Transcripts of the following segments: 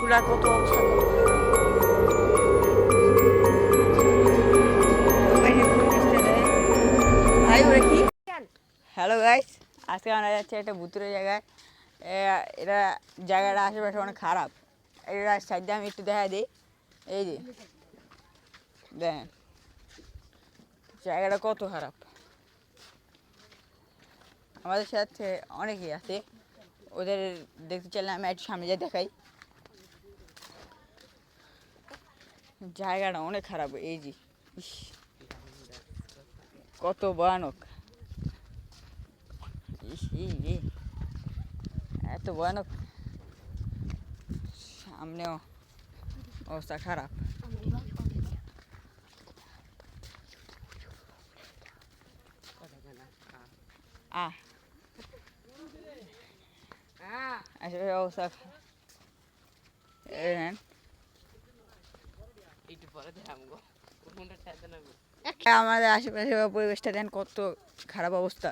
স্কুলের কত অবস্থা কত ভাই ওরা কি হ্যালো গাইস আজকে আমরা যাচ্ছি একটা ভুতুরে জায়গায় এটা জায়গাটা আশেপাশে অনেক খারাপ এটা সাইডে আমি একটু দেখা দিই এই যে দেখেন জায়গাটা কত খারাপ আমাদের সাথে অনেকেই আছে ওদের দেখতে চাইলে আমি একটু সামনে যাই দেখাই জায়গাটা অনেক খারাপ এই যে কত ভয়ানক এত ভয়ানক সামনেও অবস্থা খারাপ আসলে অবস্থা আমাদের আশেপাশে পরিবেশটা দেন কত খারাপ অবস্থা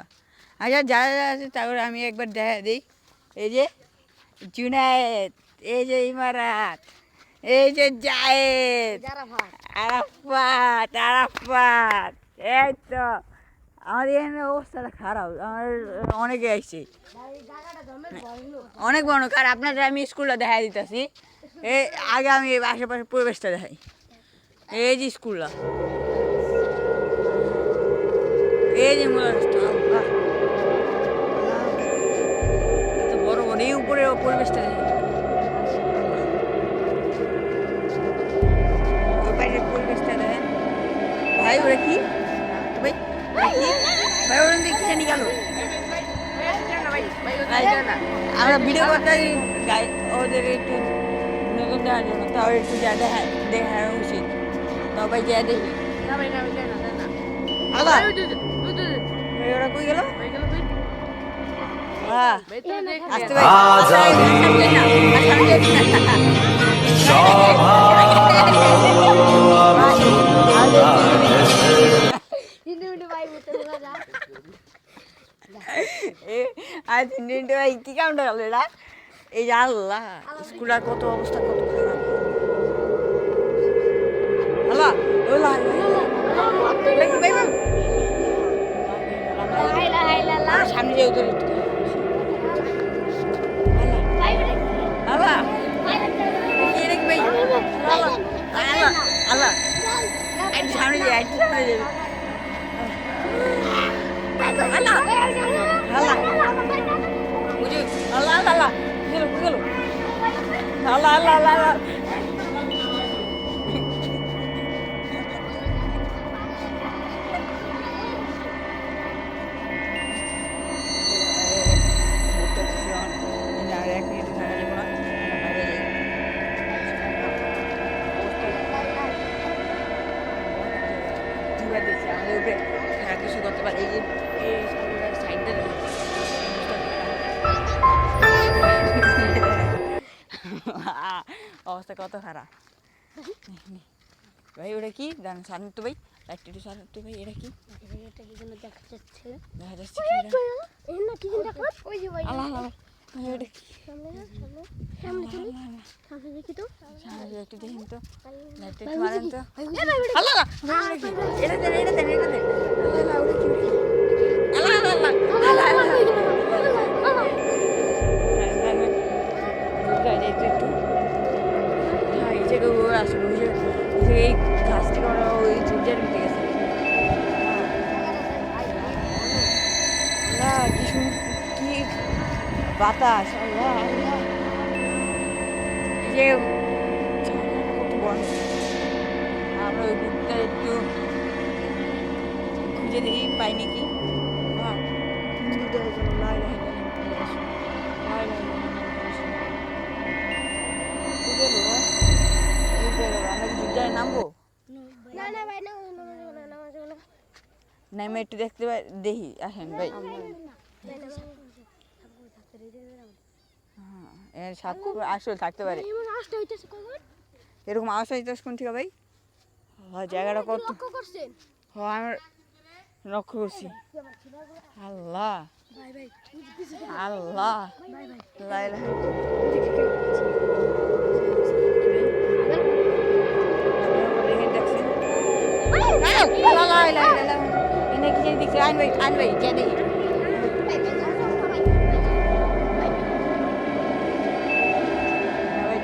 আচ্ছা যারা যারা আছে তারপরে আমি একবার দেখা দিই এই যে জুনায়েদ এই যে ইমারাত এই যে জায়েদ আরাফাত আরাফাত এই তো আমাদের এখানে অবস্থাটা খারাপ আমার অনেকে আসছে অনেক বড় আর আপনাদের আমি স্কুলটা দেখা দিতেছি এই আগে আমি আশেপাশে পরিবেশটা দেখাই এই যে স্কুলটা এই যে এত বড় বড় এই উপরে পরিবেশটা দেখাই ওই বাইরের পরিবেশটা দেখেন ভাই ওরা কি ভাই ভাই ওরা দেখি জানি গেল আমরা ভিডিও করতে ওদের একটু নতুন দেওয়ার জন্য তাও একটু যা দেখা উচিত তাও ভাই যা দেখি আল্লাহ ওরা কই গেল আসতে ভাই আজ তিনটে ভাই কি কামটা গেল এটা এই যে আল্লাহ স্কুলের কত অবস্থা কত খারাপ আল্লাহ সামনে যে উত্তর আল্লাহ কি রেখ ভাই আল্লাহ আল্লাহ একটু সামনে যাই একটু সামনে যাবে আল্লাহ আল্লাহ বুঝি আল্লাহ আল্লাহ গেল গেল আল্লাহ আল্লাহ আল্লাহ আল্লাহ আমাদের উপরে খারাপ কিছু করতে পারে এই যে সাইডটা অবস্থা কত খারাপ ভাই ওটা কি জান সামনে তো ভাই লাইটটা একটু সামনে তো ভাই এটা কি দেখা যাচ্ছে আল্লাহ আল্লাহ ভাই ওটা কি সামনে দেখি তো সামনে একটু দেখেন তো লাইটটা একটু মারেন তো আল্লাহ এটা দেন এটা দেন এটা দেন আল্লাহ ওটা কি আল্লাহ আল্লাহ আল্লাহ আল্লাহ একটু হ্যাঁ এই জায়গায় ও আসলে ওই যে এই গাছ থেকে ওরা ওই ঝুঁকটার ভিতরে গেছে আল্লাহ কি কি বাতাস আল্লাহ আল্লাহ যে কত বড় আমরা ওই বুকটা একটু খুঁজে দেখি পাই নাকি হ্যাঁ আমরা কি যুদ্ধে নামবো নামে একটু দেখতে দেখি আসেন ভাই হ্যাঁ সাত আসলে থাকতে পারে এরকম আওয়াজ হইতেছে কোন থেকে ভাই জায়গাটা কত হ্যাঁ আমি লক্ষ্য করছি আল্লাহ আল্লাহ ইলাহা ইল্লাল্লাহ এনে কি জানি দেখছি আইন ভাই যা দেখি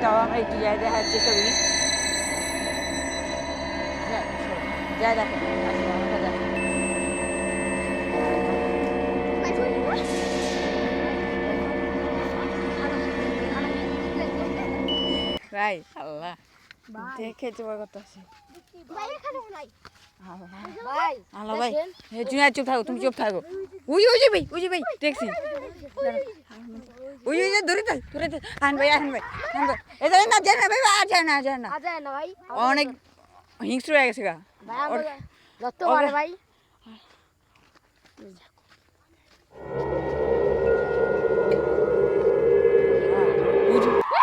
তাও আমরা একটু যাই দেখার চেষ্টা করি যাই দেখো ভাই আল্লাহ দেখে তোমার কথা আছে আল্লাহ ভাই জুনিয়ার চুপ থাকো তুমি চুপ থাকো উই যে ভাই দেখছি ওই যে ধরে আন ভাই এটা না যায় না ভাই আর যায় না ভাই অনেক হিংস্র হয়ে গেছে গা যত পারে ভাই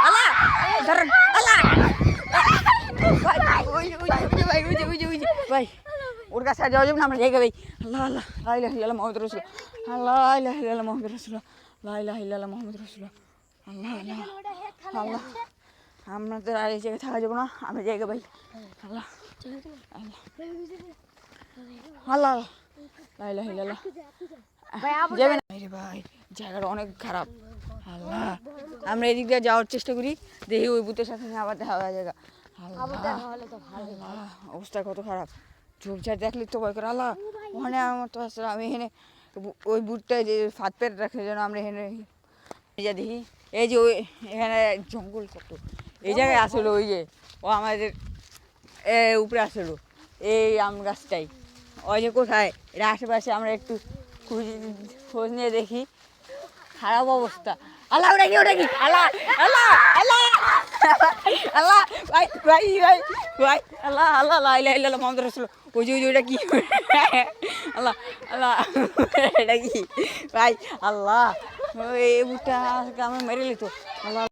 আল্লাহ ধরেন আল্লাহ ভাই ওর কাছে যাওয়া যাবে না আমরা জায়গা ভাই আল্লাহ আল্লাহ লা ইলাহা ইল্লাল্লাহ মুহাম্মাদুর রাসূলুল্লাহ আল্লাহ লা ইলাহা ইল্লাল্লাহ মুহাম্মাদুর রাসূলুল্লাহ লা ইলাহা ইল্লাল্লাহ মুহাম্মাদুর রাসূলুল্লাহ আল্লাহ আল্লাহ আল্লাহ আমাদের আর এই জায়গায় থাকা যাবে না আমরা জায়গা ভাই আল্লাহ আল্লাহ আল্লাহ লা ইলাহা ইল্লাল্লাহ যাবে না ভাই জায়গাটা অনেক খারাপ আল্লাহ আমরা এদিক দিয়ে যাওয়ার চেষ্টা করি দেখি ওই ভূতের সাথে আবার দেখা হওয়া জায়গা অবস্থা কত খারাপ চোখ ঝাড় দেখলে তো ভয় করে আল্লাহ ওখানে আমার তো আসলে আমি এখানে ওই বুটটা যে ফাঁদ পেট রাখে যেন আমরা এখানে যা দেখি এই যে ওই এখানে জঙ্গল কত এই জায়গায় আসলো ওই যে ও আমাদের উপরে আসলো এই আম গাছটাই ওই যে কোথায় এটা আশেপাশে আমরা একটু খোঁজ নিয়ে দেখি খারাপ অবস্থা আল্লাহ ওটা কি আল্লাহ আল্লাহ আল্লাহ আল্লাহ ভাই ভাই ভাই ভাই আল্লাহ আল্লাহ লা ইলাহা ইল্লাল্লাহ মুহাম্মাদুর রাসূলুল্লাহ ওই যে ওটা কি আল্লাহ আল্লাহ এটা কি ভাই আল্লাহ এই বুটা আমি মেরে লিতো আল্লাহ